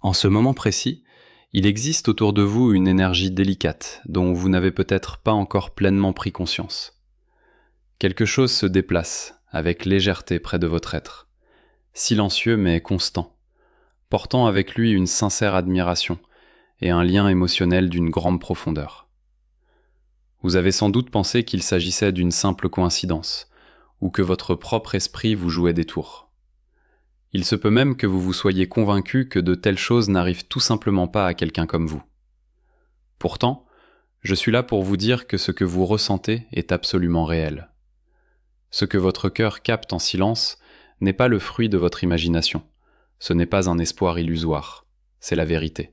En ce moment précis, il existe autour de vous une énergie délicate dont vous n'avez peut-être pas encore pleinement pris conscience. Quelque chose se déplace avec légèreté près de votre être, silencieux mais constant, portant avec lui une sincère admiration et un lien émotionnel d'une grande profondeur. Vous avez sans doute pensé qu'il s'agissait d'une simple coïncidence, ou que votre propre esprit vous jouait des tours. Il se peut même que vous vous soyez convaincu que de telles choses n'arrivent tout simplement pas à quelqu'un comme vous. Pourtant, je suis là pour vous dire que ce que vous ressentez est absolument réel. Ce que votre cœur capte en silence n'est pas le fruit de votre imagination, ce n'est pas un espoir illusoire, c'est la vérité.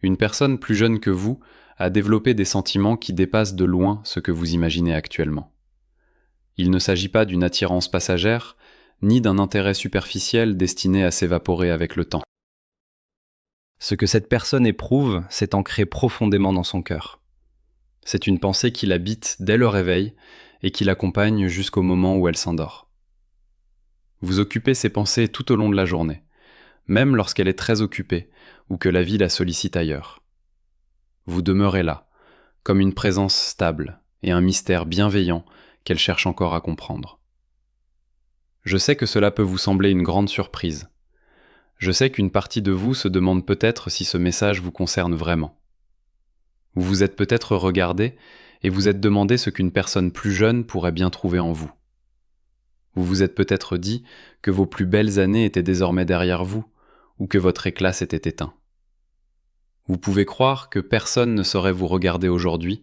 Une personne plus jeune que vous a développé des sentiments qui dépassent de loin ce que vous imaginez actuellement. Il ne s'agit pas d'une attirance passagère, ni d'un intérêt superficiel destiné à s'évaporer avec le temps. Ce que cette personne éprouve s'est ancré profondément dans son cœur. C'est une pensée qui l'habite dès le réveil et qui l'accompagne jusqu'au moment où elle s'endort. Vous occupez ces pensées tout au long de la journée, même lorsqu'elle est très occupée ou que la vie la sollicite ailleurs. Vous demeurez là, comme une présence stable et un mystère bienveillant qu'elle cherche encore à comprendre. Je sais que cela peut vous sembler une grande surprise. Je sais qu'une partie de vous se demande peut-être si ce message vous concerne vraiment. Vous vous êtes peut-être regardé et vous êtes demandé ce qu'une personne plus jeune pourrait bien trouver en vous. Vous vous êtes peut-être dit que vos plus belles années étaient désormais derrière vous ou que votre éclat s'était éteint. Vous pouvez croire que personne ne saurait vous regarder aujourd'hui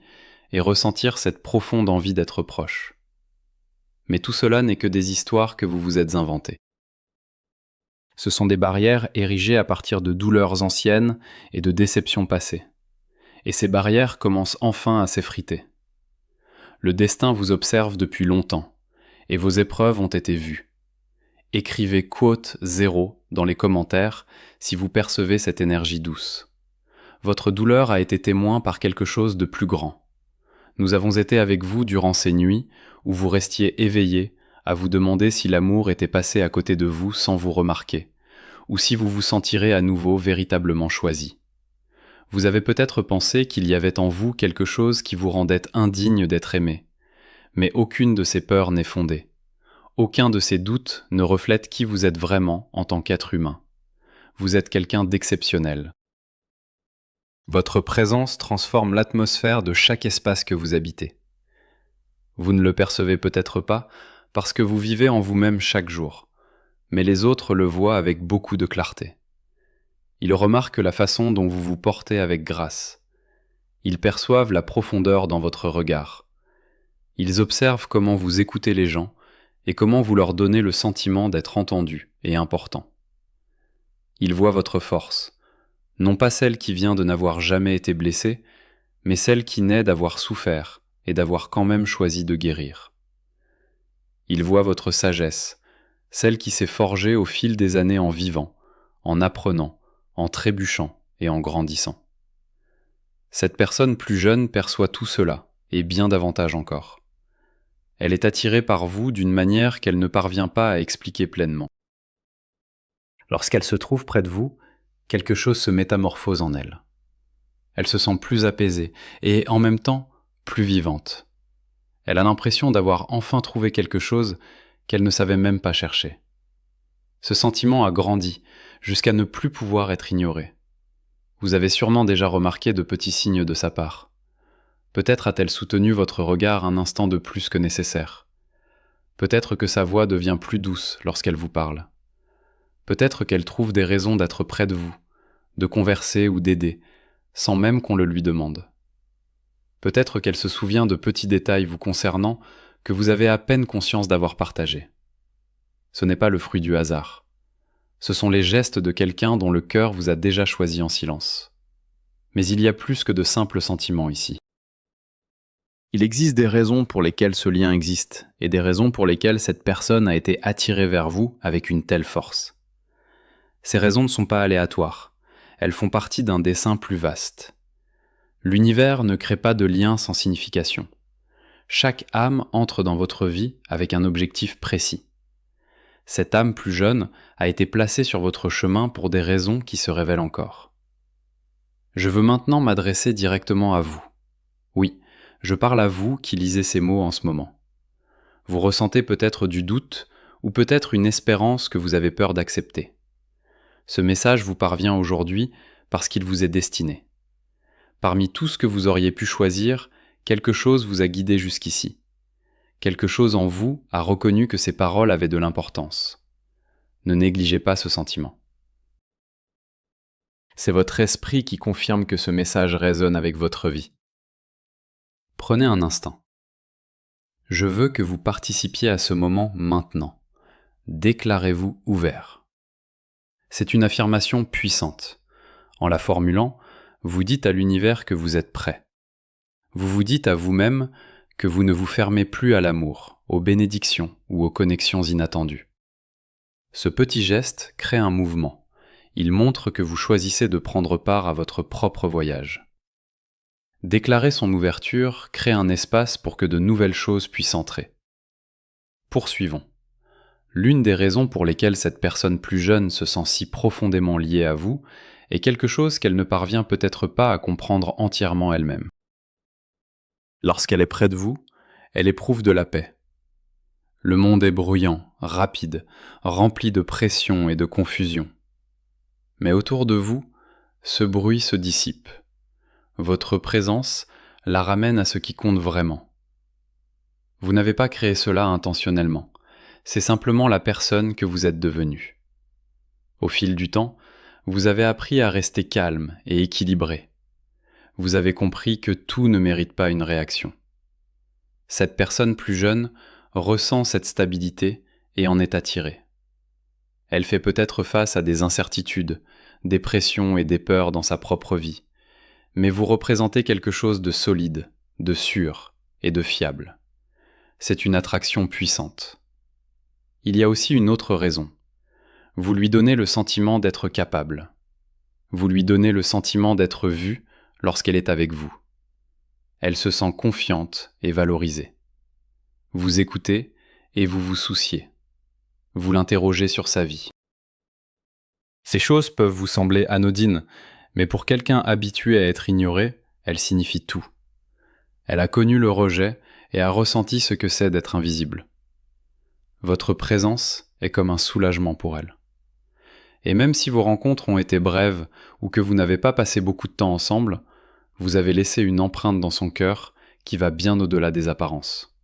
et ressentir cette profonde envie d'être proche. Mais tout cela n'est que des histoires que vous vous êtes inventées. Ce sont des barrières érigées à partir de douleurs anciennes et de déceptions passées. Et ces barrières commencent enfin à s'effriter. Le destin vous observe depuis longtemps, et vos épreuves ont été vues. Écrivez quote 0 dans les commentaires si vous percevez cette énergie douce. Votre douleur a été témoin par quelque chose de plus grand. Nous avons été avec vous durant ces nuits où vous restiez éveillé à vous demander si l'amour était passé à côté de vous sans vous remarquer, ou si vous vous sentirez à nouveau véritablement choisi. Vous avez peut-être pensé qu'il y avait en vous quelque chose qui vous rendait indigne d'être aimé, mais aucune de ces peurs n'est fondée. Aucun de ces doutes ne reflète qui vous êtes vraiment en tant qu'être humain. Vous êtes quelqu'un d'exceptionnel. Votre présence transforme l'atmosphère de chaque espace que vous habitez. Vous ne le percevez peut-être pas parce que vous vivez en vous-même chaque jour, mais les autres le voient avec beaucoup de clarté. Ils remarquent la façon dont vous vous portez avec grâce. Ils perçoivent la profondeur dans votre regard. Ils observent comment vous écoutez les gens et comment vous leur donnez le sentiment d'être entendu et important. Ils voient votre force, non pas celle qui vient de n'avoir jamais été blessée, mais celle qui naît d'avoir souffert et d'avoir quand même choisi de guérir. Ils voient votre sagesse, celle qui s'est forgée au fil des années en vivant, en apprenant, en trébuchant et en grandissant. Cette personne plus jeune perçoit tout cela, et bien davantage encore. Elle est attirée par vous d'une manière qu'elle ne parvient pas à expliquer pleinement. Lorsqu'elle se trouve près de vous, quelque chose se métamorphose en elle. Elle se sent plus apaisée et, en même temps, plus vivante. Elle a l'impression d'avoir enfin trouvé quelque chose qu'elle ne savait même pas chercher. Ce sentiment a grandi jusqu'à ne plus pouvoir être ignoré. Vous avez sûrement déjà remarqué de petits signes de sa part. Peut-être a-t-elle soutenu votre regard un instant de plus que nécessaire. Peut-être que sa voix devient plus douce lorsqu'elle vous parle. Peut-être qu'elle trouve des raisons d'être près de vous, de converser ou d'aider, sans même qu'on le lui demande. Peut-être qu'elle se souvient de petits détails vous concernant que vous avez à peine conscience d'avoir partagés. Ce n'est pas le fruit du hasard. Ce sont les gestes de quelqu'un dont le cœur vous a déjà choisi en silence. Mais il y a plus que de simples sentiments ici. Il existe des raisons pour lesquelles ce lien existe, et des raisons pour lesquelles cette personne a été attirée vers vous avec une telle force. Ces raisons ne sont pas aléatoires, elles font partie d'un dessein plus vaste. L'univers ne crée pas de lien sans signification. Chaque âme entre dans votre vie avec un objectif précis. Cette âme plus jeune a été placée sur votre chemin pour des raisons qui se révèlent encore. Je veux maintenant m'adresser directement à vous. Oui, je parle à vous qui lisez ces mots en ce moment. Vous ressentez peut-être du doute ou peut-être une espérance que vous avez peur d'accepter. Ce message vous parvient aujourd'hui parce qu'il vous est destiné. Parmi tout ce que vous auriez pu choisir, quelque chose vous a guidé jusqu'ici. Quelque chose en vous a reconnu que ces paroles avaient de l'importance. Ne négligez pas ce sentiment. C'est votre esprit qui confirme que ce message résonne avec votre vie. Prenez un instant. Je veux que vous participiez à ce moment maintenant. Déclarez-vous ouvert. C'est une affirmation puissante. En la formulant, vous dites à l'univers que vous êtes prêt. Vous vous dites à vous-même que vous ne vous fermez plus à l'amour, aux bénédictions ou aux connexions inattendues. Ce petit geste crée un mouvement. Il montre que vous choisissez de prendre part à votre propre voyage. Déclarer son ouverture crée un espace pour que de nouvelles choses puissent entrer. Poursuivons. L'une des raisons pour lesquelles cette personne plus jeune se sent si profondément liée à vous est quelque chose qu'elle ne parvient peut-être pas à comprendre entièrement elle-même. Lorsqu'elle est près de vous, elle éprouve de la paix. Le monde est bruyant, rapide, rempli de pression et de confusion. Mais autour de vous, ce bruit se dissipe. Votre présence la ramène à ce qui compte vraiment. Vous n'avez pas créé cela intentionnellement, c'est simplement la personne que vous êtes devenue. Au fil du temps, vous avez appris à rester calme et équilibré. Vous avez compris que tout ne mérite pas une réaction. Cette personne plus jeune ressent cette stabilité et en est attirée. Elle fait peut-être face à des incertitudes, des pressions et des peurs dans sa propre vie, mais vous représentez quelque chose de solide, de sûr et de fiable. C'est une attraction puissante. Il y a aussi une autre raison. Vous lui donnez le sentiment d'être capable. Vous lui donnez le sentiment d'être vue lorsqu'elle est avec vous. Elle se sent confiante et valorisée. Vous écoutez et vous vous souciez. Vous l'interrogez sur sa vie. Ces choses peuvent vous sembler anodines, mais pour quelqu'un habitué à être ignoré, elles signifient tout. Elle a connu le rejet et a ressenti ce que c'est d'être invisible. Votre présence est comme un soulagement pour elle. Et même si vos rencontres ont été brèves ou que vous n'avez pas passé beaucoup de temps ensemble, vous avez laissé une empreinte dans son cœur qui va bien au-delà des apparences.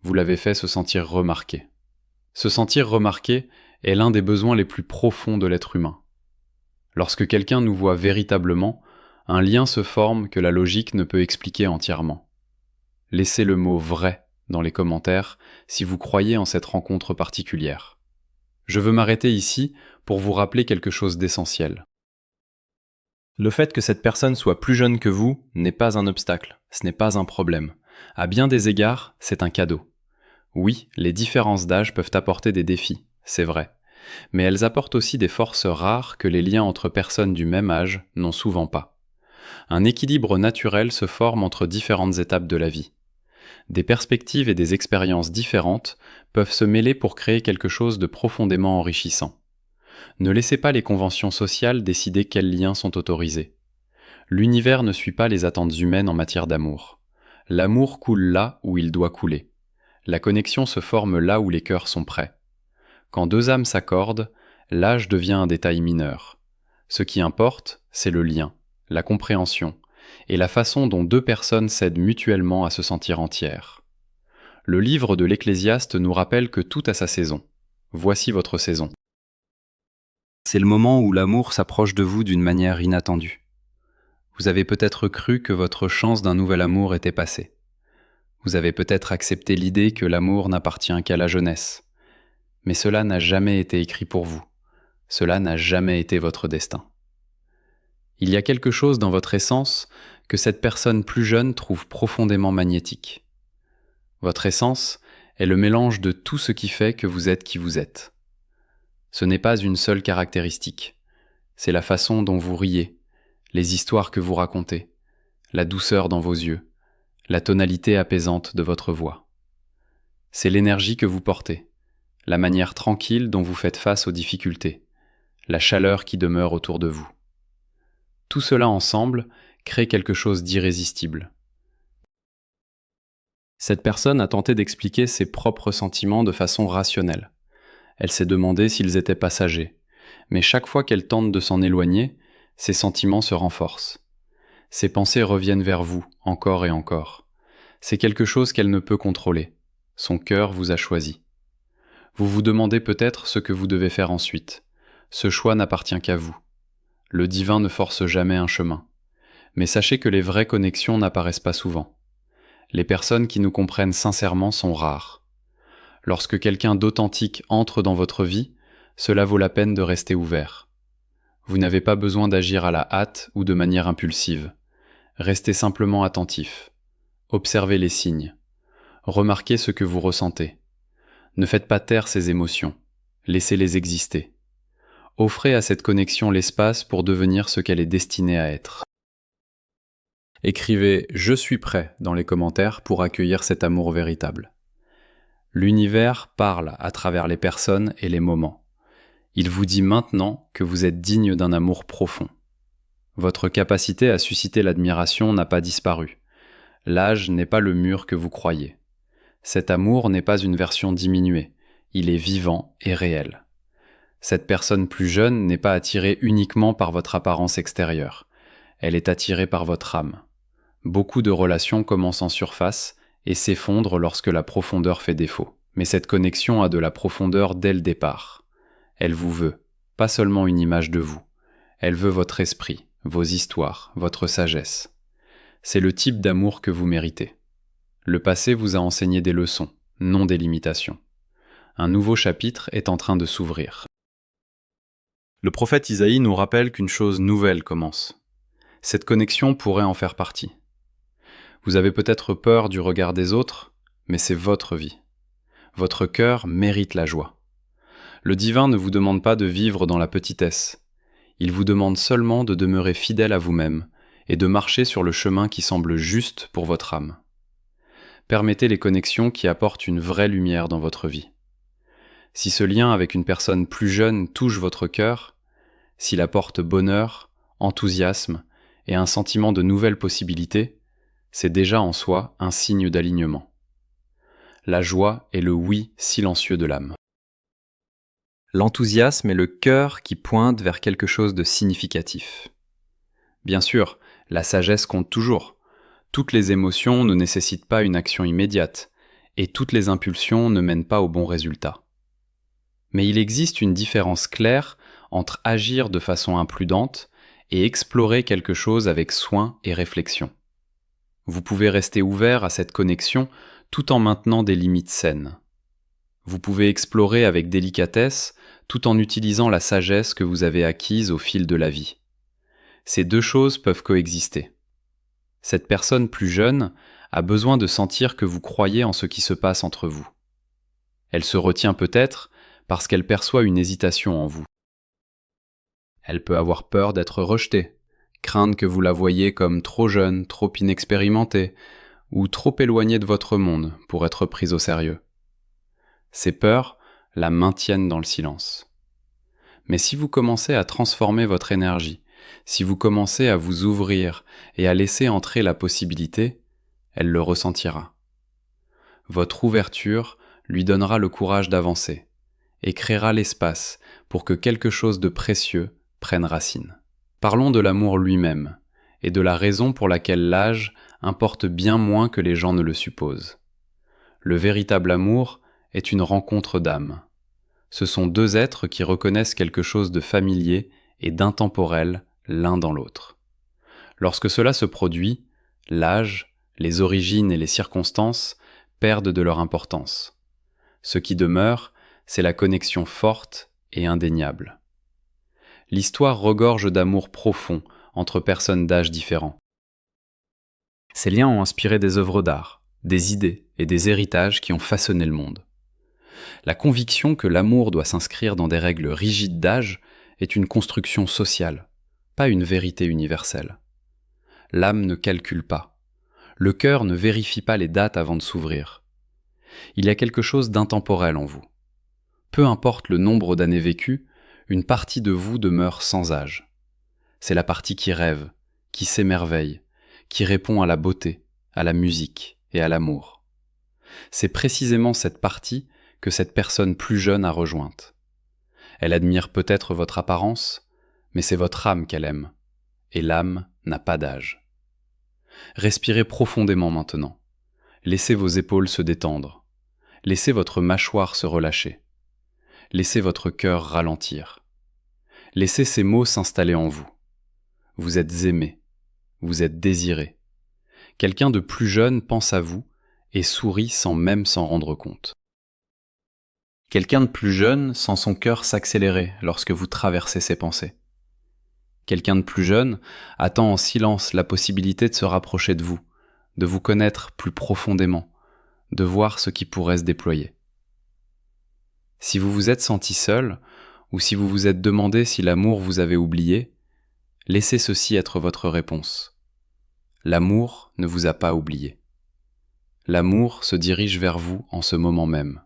Vous l'avez fait se sentir remarqué. Se sentir remarqué est l'un des besoins les plus profonds de l'être humain. Lorsque quelqu'un nous voit véritablement, un lien se forme que la logique ne peut expliquer entièrement. Laissez le mot « vrai » dans les commentaires si vous croyez en cette rencontre particulière. Je veux m'arrêter ici pour vous rappeler quelque chose d'essentiel. Le fait que cette personne soit plus jeune que vous n'est pas un obstacle, ce n'est pas un problème. À bien des égards, c'est un cadeau. Oui, les différences d'âge peuvent apporter des défis, c'est vrai, mais elles apportent aussi des forces rares que les liens entre personnes du même âge n'ont souvent pas. Un équilibre naturel se forme entre différentes étapes de la vie. Des perspectives et des expériences différentes peuvent se mêler pour créer quelque chose de profondément enrichissant. Ne laissez pas les conventions sociales décider quels liens sont autorisés. L'univers ne suit pas les attentes humaines en matière d'amour. L'amour coule là où il doit couler. La connexion se forme là où les cœurs sont prêts. Quand deux âmes s'accordent, l'âge devient un détail mineur. Ce qui importe, c'est le lien, la compréhension, et la façon dont deux personnes s'aident mutuellement à se sentir entières. Le livre de l'Ecclésiaste nous rappelle que tout a sa saison. Voici votre saison. C'est le moment où l'amour s'approche de vous d'une manière inattendue. Vous avez peut-être cru que votre chance d'un nouvel amour était passée. Vous avez peut-être accepté l'idée que l'amour n'appartient qu'à la jeunesse. Mais cela n'a jamais été écrit pour vous. Cela n'a jamais été votre destin. Il y a quelque chose dans votre essence que cette personne plus jeune trouve profondément magnétique. Votre essence est le mélange de tout ce qui fait que vous êtes qui vous êtes. Ce n'est pas une seule caractéristique. C'est la façon dont vous riez, les histoires que vous racontez, la douceur dans vos yeux, la tonalité apaisante de votre voix. C'est l'énergie que vous portez, la manière tranquille dont vous faites face aux difficultés, la chaleur qui demeure autour de vous. Tout cela ensemble crée quelque chose d'irrésistible. Cette personne a tenté d'expliquer ses propres sentiments de façon rationnelle. Elle s'est demandé s'ils étaient passagers, mais chaque fois qu'elle tente de s'en éloigner, ses sentiments se renforcent. Ses pensées reviennent vers vous, encore et encore. C'est quelque chose qu'elle ne peut contrôler. Son cœur vous a choisi. Vous vous demandez peut-être ce que vous devez faire ensuite. Ce choix n'appartient qu'à vous. Le divin ne force jamais un chemin. Mais sachez que les vraies connexions n'apparaissent pas souvent. Les personnes qui nous comprennent sincèrement sont rares. Lorsque quelqu'un d'authentique entre dans votre vie, cela vaut la peine de rester ouvert. Vous n'avez pas besoin d'agir à la hâte ou de manière impulsive. Restez simplement attentif. Observez les signes. Remarquez ce que vous ressentez. Ne faites pas taire ces émotions. Laissez-les exister. Offrez à cette connexion l'espace pour devenir ce qu'elle est destinée à être. Écrivez « Je suis prêt » dans les commentaires pour accueillir cet amour véritable. L'univers parle à travers les personnes et les moments. Il vous dit maintenant que vous êtes digne d'un amour profond. Votre capacité à susciter l'admiration n'a pas disparu. L'âge n'est pas le mur que vous croyez. Cet amour n'est pas une version diminuée. Il est vivant et réel. Cette personne plus jeune n'est pas attirée uniquement par votre apparence extérieure. Elle est attirée par votre âme. Beaucoup de relations commencent en surface et s'effondrent lorsque la profondeur fait défaut. Mais cette connexion a de la profondeur dès le départ. Elle vous veut, pas seulement une image de vous. Elle veut votre esprit, vos histoires, votre sagesse. C'est le type d'amour que vous méritez. Le passé vous a enseigné des leçons, non des limitations. Un nouveau chapitre est en train de s'ouvrir. Le prophète Isaïe nous rappelle qu'une chose nouvelle commence. Cette connexion pourrait en faire partie. Vous avez peut-être peur du regard des autres, mais c'est votre vie. Votre cœur mérite la joie. Le divin ne vous demande pas de vivre dans la petitesse. Il vous demande seulement de demeurer fidèle à vous-même et de marcher sur le chemin qui semble juste pour votre âme. Permettez les connexions qui apportent une vraie lumière dans votre vie. Si ce lien avec une personne plus jeune touche votre cœur, s'il apporte bonheur, enthousiasme et un sentiment de nouvelles possibilités, c'est déjà en soi un signe d'alignement. La joie est le oui silencieux de l'âme. L'enthousiasme est le cœur qui pointe vers quelque chose de significatif. Bien sûr, la sagesse compte toujours. Toutes les émotions ne nécessitent pas une action immédiate, et toutes les impulsions ne mènent pas au bon résultat. Mais il existe une différence claire entre agir de façon imprudente et explorer quelque chose avec soin et réflexion. Vous pouvez rester ouvert à cette connexion tout en maintenant des limites saines. Vous pouvez explorer avec délicatesse tout en utilisant la sagesse que vous avez acquise au fil de la vie. Ces deux choses peuvent coexister. Cette personne plus jeune a besoin de sentir que vous croyez en ce qui se passe entre vous. Elle se retient peut-être parce qu'elle perçoit une hésitation en vous. Elle peut avoir peur d'être rejetée, craindre que vous la voyiez comme trop jeune, trop inexpérimentée, ou trop éloignée de votre monde pour être prise au sérieux. Ces peurs la maintiennent dans le silence. Mais si vous commencez à transformer votre énergie, si vous commencez à vous ouvrir et à laisser entrer la possibilité, elle le ressentira. Votre ouverture lui donnera le courage d'avancer et créera l'espace pour que quelque chose de précieux prenne racine. Parlons de l'amour lui-même et de la raison pour laquelle l'âge importe bien moins que les gens ne le supposent. Le véritable amour est une rencontre d'âmes. Ce sont deux êtres qui reconnaissent quelque chose de familier et d'intemporel l'un dans l'autre. Lorsque cela se produit, l'âge, les origines et les circonstances perdent de leur importance. Ce qui demeure, c'est la connexion forte et indéniable. L'histoire regorge d'amour profond entre personnes d'âges différents. Ces liens ont inspiré des œuvres d'art, des idées et des héritages qui ont façonné le monde. La conviction que l'amour doit s'inscrire dans des règles rigides d'âge est une construction sociale, pas une vérité universelle. L'âme ne calcule pas. Le cœur ne vérifie pas les dates avant de s'ouvrir. Il y a quelque chose d'intemporel en vous. Peu importe le nombre d'années vécues, une partie de vous demeure sans âge. C'est la partie qui rêve, qui s'émerveille, qui répond à la beauté, à la musique et à l'amour. C'est précisément cette partie que cette personne plus jeune a rejointe. Elle admire peut-être votre apparence, mais c'est votre âme qu'elle aime, et l'âme n'a pas d'âge. Respirez profondément maintenant. Laissez vos épaules se détendre. Laissez votre mâchoire se relâcher. Laissez votre cœur ralentir. Laissez ces mots s'installer en vous. Vous êtes aimé. Vous êtes désiré. Quelqu'un de plus jeune pense à vous et sourit sans même s'en rendre compte. Quelqu'un de plus jeune sent son cœur s'accélérer lorsque vous traversez ses pensées. Quelqu'un de plus jeune attend en silence la possibilité de se rapprocher de vous connaître plus profondément, de voir ce qui pourrait se déployer. Si vous vous êtes senti seul, ou si vous vous êtes demandé si l'amour vous avait oublié, laissez ceci être votre réponse. L'amour ne vous a pas oublié. L'amour se dirige vers vous en ce moment même.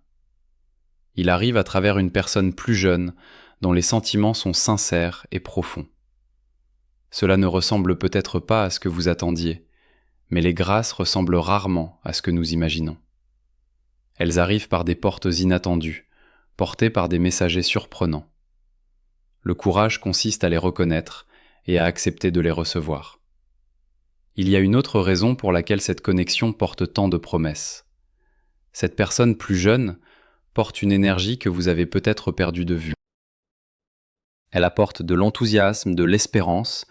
Il arrive à travers une personne plus jeune dont les sentiments sont sincères et profonds. Cela ne ressemble peut-être pas à ce que vous attendiez, mais les grâces ressemblent rarement à ce que nous imaginons. Elles arrivent par des portes inattendues, portées par des messagers surprenants. Le courage consiste à les reconnaître et à accepter de les recevoir. Il y a une autre raison pour laquelle cette connexion porte tant de promesses. Cette personne plus jeune porte une énergie que vous avez peut-être perdue de vue. Elle apporte de l'enthousiasme, de l'espérance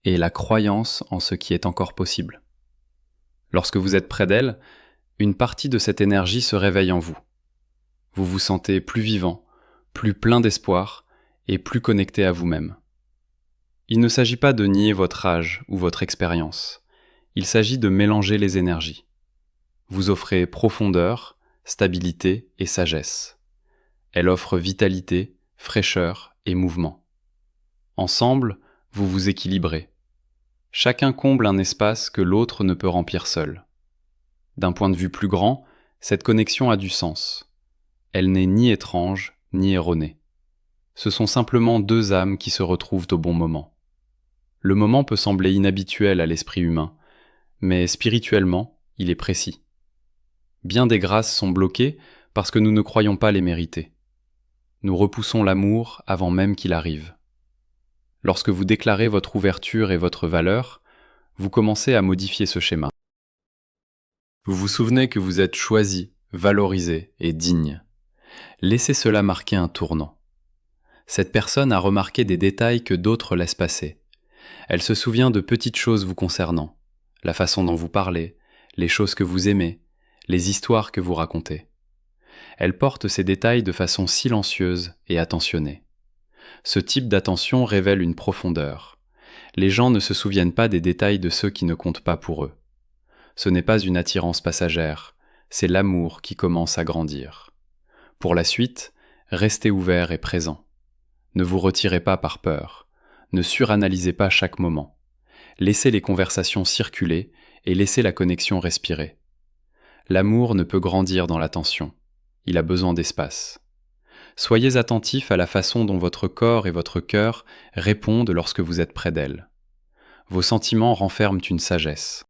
et la croyance en ce qui est encore possible. Lorsque vous êtes près d'elle, une partie de cette énergie se réveille en vous. Vous vous sentez plus vivant, plus plein d'espoir et plus connecté à vous-même. Il ne s'agit pas de nier votre âge ou votre expérience. Il s'agit de mélanger les énergies. Vous offrez profondeur, stabilité et sagesse. Elle offre vitalité, fraîcheur et mouvement. Ensemble, vous vous équilibrez. Chacun comble un espace que l'autre ne peut remplir seul. D'un point de vue plus grand, cette connexion a du sens. Elle n'est ni étrange, ni erronée. Ce sont simplement deux âmes qui se retrouvent au bon moment. Le moment peut sembler inhabituel à l'esprit humain, mais spirituellement, il est précis. Bien des grâces sont bloquées parce que nous ne croyons pas les mériter. Nous repoussons l'amour avant même qu'il arrive. Lorsque vous déclarez votre ouverture et votre valeur, vous commencez à modifier ce schéma. Vous vous souvenez que vous êtes choisi, valorisé et digne. Laissez cela marquer un tournant. Cette personne a remarqué des détails que d'autres laissent passer. Elle se souvient de petites choses vous concernant, la façon dont vous parlez, les choses que vous aimez, les histoires que vous racontez. Elle porte ces détails de façon silencieuse et attentionnée. Ce type d'attention révèle une profondeur. Les gens ne se souviennent pas des détails de ceux qui ne comptent pas pour eux. Ce n'est pas une attirance passagère, c'est l'amour qui commence à grandir. Pour la suite, restez ouvert et présent. Ne vous retirez pas par peur. Ne suranalysez pas chaque moment. Laissez les conversations circuler et laissez la connexion respirer. L'amour ne peut grandir dans l'attention. Il a besoin d'espace. Soyez attentif à la façon dont votre corps et votre cœur répondent lorsque vous êtes près d'elle. Vos sentiments renferment une sagesse.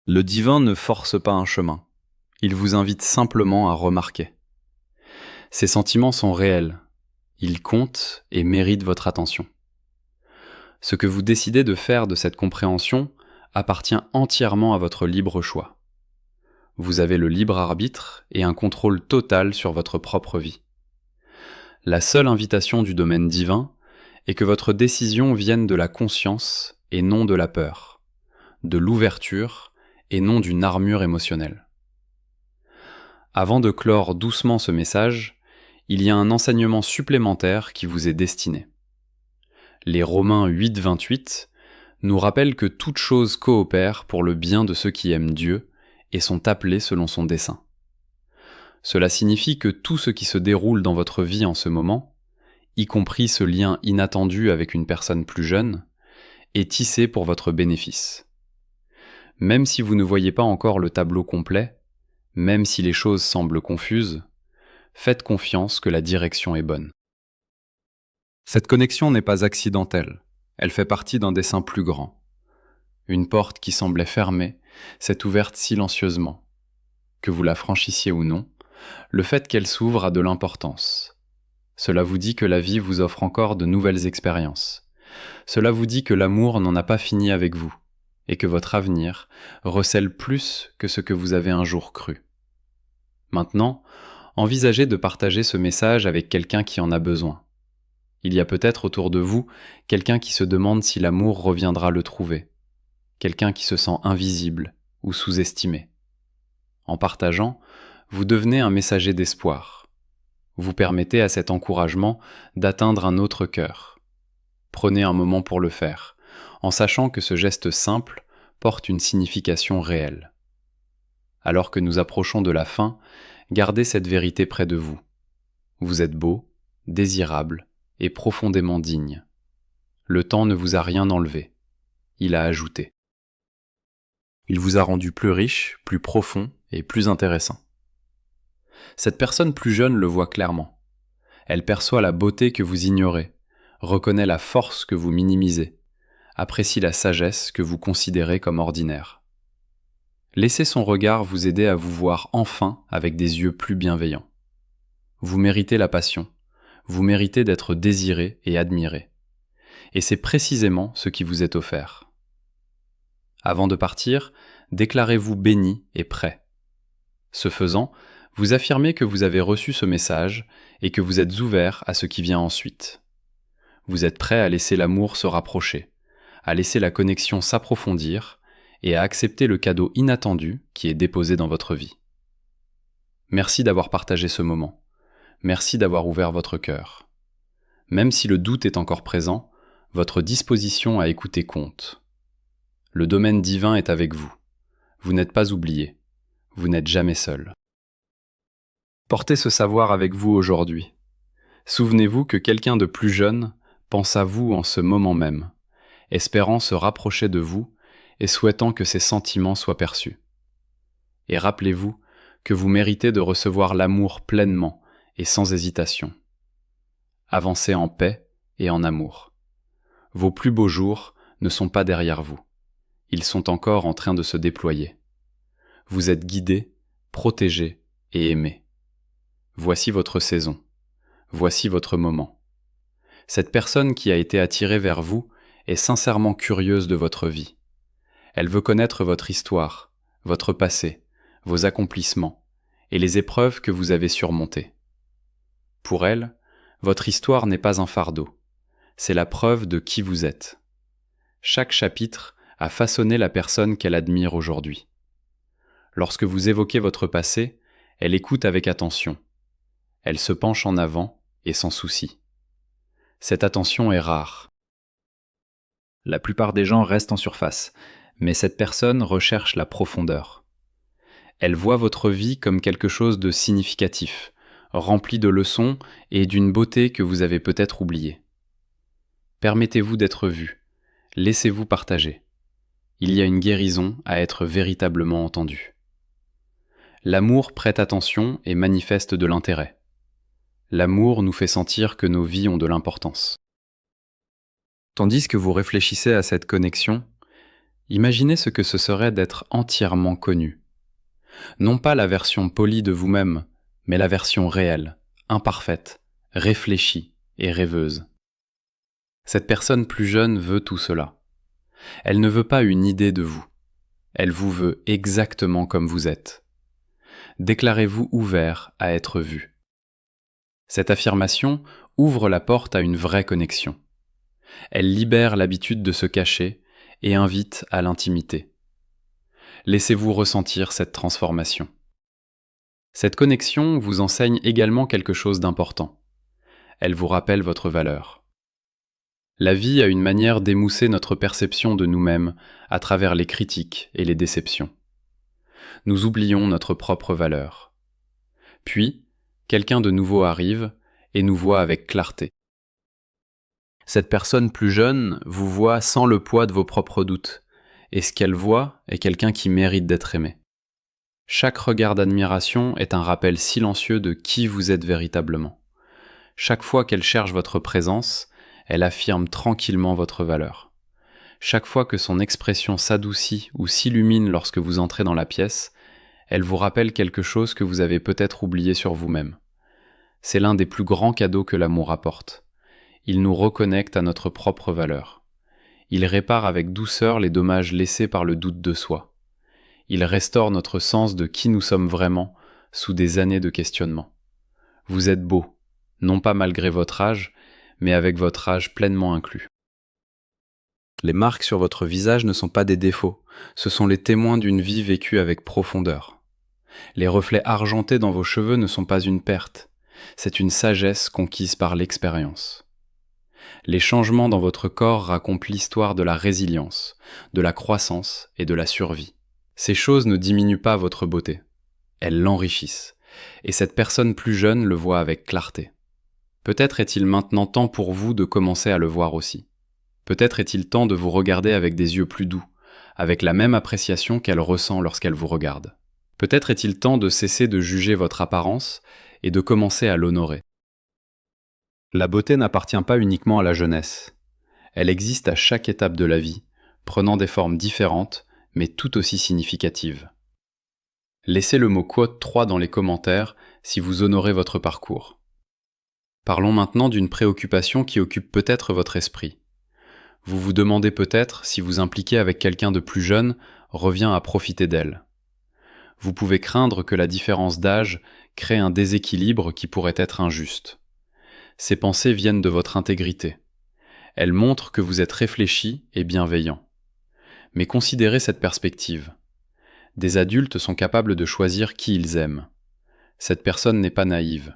Le divin ne force pas un chemin. Il vous invite simplement à remarquer. Ces sentiments sont réels. Ils comptent et méritent votre attention. Ce que vous décidez de faire de cette compréhension appartient entièrement à votre libre choix. Vous avez le libre arbitre et un contrôle total sur votre propre vie. La seule invitation du domaine divin est que votre décision vienne de la conscience et non de la peur, de l'ouverture et non d'une armure émotionnelle. Avant de clore doucement ce message, il y a un enseignement supplémentaire qui vous est destiné. Les Romains 8:28 nous rappellent que toute chose coopère pour le bien de ceux qui aiment Dieu et sont appelés selon son dessein. Cela signifie que tout ce qui se déroule dans votre vie en ce moment, y compris ce lien inattendu avec une personne plus jeune, est tissé pour votre bénéfice. Même si vous ne voyez pas encore le tableau complet, même si les choses semblent confuses, Faites confiance que la direction est bonne. Cette connexion n'est pas accidentelle, elle fait partie d'un dessein plus grand. Une porte qui semblait fermée s'est ouverte silencieusement. Que vous la franchissiez ou non, le fait qu'elle s'ouvre a de l'importance. Cela vous dit que la vie vous offre encore de nouvelles expériences. Cela vous dit que l'amour n'en a pas fini avec vous, et que votre avenir recèle plus que ce que vous avez un jour cru. Maintenant, envisagez de partager ce message avec quelqu'un qui en a besoin. Il y a peut-être autour de vous quelqu'un qui se demande si l'amour reviendra le trouver, quelqu'un qui se sent invisible ou sous-estimé. En partageant, vous devenez un messager d'espoir. Vous permettez à cet encouragement d'atteindre un autre cœur. Prenez un moment pour le faire, en sachant que ce geste simple porte une signification réelle. Alors que nous approchons de la fin, gardez cette vérité près de vous. Vous êtes beau, désirable et profondément digne. Le temps ne vous a rien enlevé, il a ajouté. Il vous a rendu plus riche, plus profond et plus intéressant. Cette personne plus jeune le voit clairement. Elle perçoit la beauté que vous ignorez, reconnaît la force que vous minimisez, apprécie la sagesse que vous considérez comme ordinaire. Laissez son regard vous aider à vous voir enfin avec des yeux plus bienveillants. Vous méritez la passion, vous méritez d'être désiré et admiré. Et c'est précisément ce qui vous est offert. Avant de partir, déclarez-vous béni et prêt. Ce faisant, vous affirmez que vous avez reçu ce message et que vous êtes ouvert à ce qui vient ensuite. Vous êtes prêt à laisser l'amour se rapprocher, à laisser la connexion s'approfondir et à accepter le cadeau inattendu qui est déposé dans votre vie. Merci d'avoir partagé ce moment. Merci d'avoir ouvert votre cœur. Même si le doute est encore présent, votre disposition à écouter compte. Le domaine divin est avec vous. Vous n'êtes pas oublié. Vous n'êtes jamais seul. Portez ce savoir avec vous aujourd'hui. Souvenez-vous que quelqu'un de plus jeune pense à vous en ce moment même, espérant se rapprocher de vous et souhaitant que ses sentiments soient perçus. Et rappelez-vous que vous méritez de recevoir l'amour pleinement et sans hésitation. Avancez en paix et en amour. Vos plus beaux jours ne sont pas derrière vous. Ils sont encore en train de se déployer. Vous êtes guidé, protégé et aimé. Voici votre saison. Voici votre moment. Cette personne qui a été attirée vers vous est sincèrement curieuse de votre vie. Elle veut connaître votre histoire, votre passé, vos accomplissements et les épreuves que vous avez surmontées. Pour elle, votre histoire n'est pas un fardeau. C'est la preuve de qui vous êtes. Chaque chapitre a façonné la personne qu'elle admire aujourd'hui. Lorsque vous évoquez votre passé, elle écoute avec attention. Elle se penche en avant et sans souci. Cette attention est rare. La plupart des gens restent en surface, mais cette personne recherche la profondeur. Elle voit votre vie comme quelque chose de significatif, rempli de leçons et d'une beauté que vous avez peut-être oubliée. Permettez-vous d'être vu, laissez-vous partager. Il y a une guérison à être véritablement entendue. L'amour prête attention et manifeste de l'intérêt. L'amour nous fait sentir que nos vies ont de l'importance. Tandis que vous réfléchissez à cette connexion, imaginez ce que ce serait d'être entièrement connu. Non pas la version polie de vous-même, mais la version réelle, imparfaite, réfléchie et rêveuse. Cette personne plus jeune veut tout cela. Elle ne veut pas une idée de vous. Elle vous veut exactement comme vous êtes. Déclarez-vous ouvert à être vu. Cette affirmation ouvre la porte à une vraie connexion. Elle libère l'habitude de se cacher et invite à l'intimité. Laissez-vous ressentir cette transformation. Cette connexion vous enseigne également quelque chose d'important. Elle vous rappelle votre valeur. La vie a une manière d'émousser notre perception de nous-mêmes à travers les critiques et les déceptions. Nous oublions notre propre valeur. Puis, quelqu'un de nouveau arrive et nous voit avec clarté. Cette personne plus jeune vous voit sans le poids de vos propres doutes, et ce qu'elle voit est quelqu'un qui mérite d'être aimé. Chaque regard d'admiration est un rappel silencieux de qui vous êtes véritablement. Chaque fois qu'elle cherche votre présence, elle affirme tranquillement votre valeur. Chaque fois que son expression s'adoucit ou s'illumine lorsque vous entrez dans la pièce, elle vous rappelle quelque chose que vous avez peut-être oublié sur vous-même. C'est l'un des plus grands cadeaux que l'amour apporte. Il nous reconnecte à notre propre valeur. Il répare avec douceur les dommages laissés par le doute de soi. Il restaure notre sens de qui nous sommes vraiment sous des années de questionnement. Vous êtes beau, non pas malgré votre âge, mais avec votre âge pleinement inclus. Les marques sur votre visage ne sont pas des défauts, ce sont les témoins d'une vie vécue avec profondeur. Les reflets argentés dans vos cheveux ne sont pas une perte, c'est une sagesse conquise par l'expérience. Les changements dans votre corps racontent l'histoire de la résilience, de la croissance et de la survie. Ces choses ne diminuent pas votre beauté, elles l'enrichissent, et cette personne plus jeune le voit avec clarté. Peut-être est-il maintenant temps pour vous de commencer à le voir aussi. Peut-être est-il temps de vous regarder avec des yeux plus doux, avec la même appréciation qu'elle ressent lorsqu'elle vous regarde. Peut-être est-il temps de cesser de juger votre apparence et de commencer à l'honorer. La beauté n'appartient pas uniquement à la jeunesse. Elle existe à chaque étape de la vie, prenant des formes différentes, mais tout aussi significatives. Laissez le mot quote 3 dans les commentaires si vous honorez votre parcours. Parlons maintenant d'une préoccupation qui occupe peut-être votre esprit. Vous vous demandez peut-être si vous impliquer avec quelqu'un de plus jeune revient à profiter d'elle. Vous pouvez craindre que la différence d'âge crée un déséquilibre qui pourrait être injuste. Ces pensées viennent de votre intégrité. Elles montrent que vous êtes réfléchi et bienveillant. Mais considérez cette perspective. Des adultes sont capables de choisir qui ils aiment. Cette personne n'est pas naïve.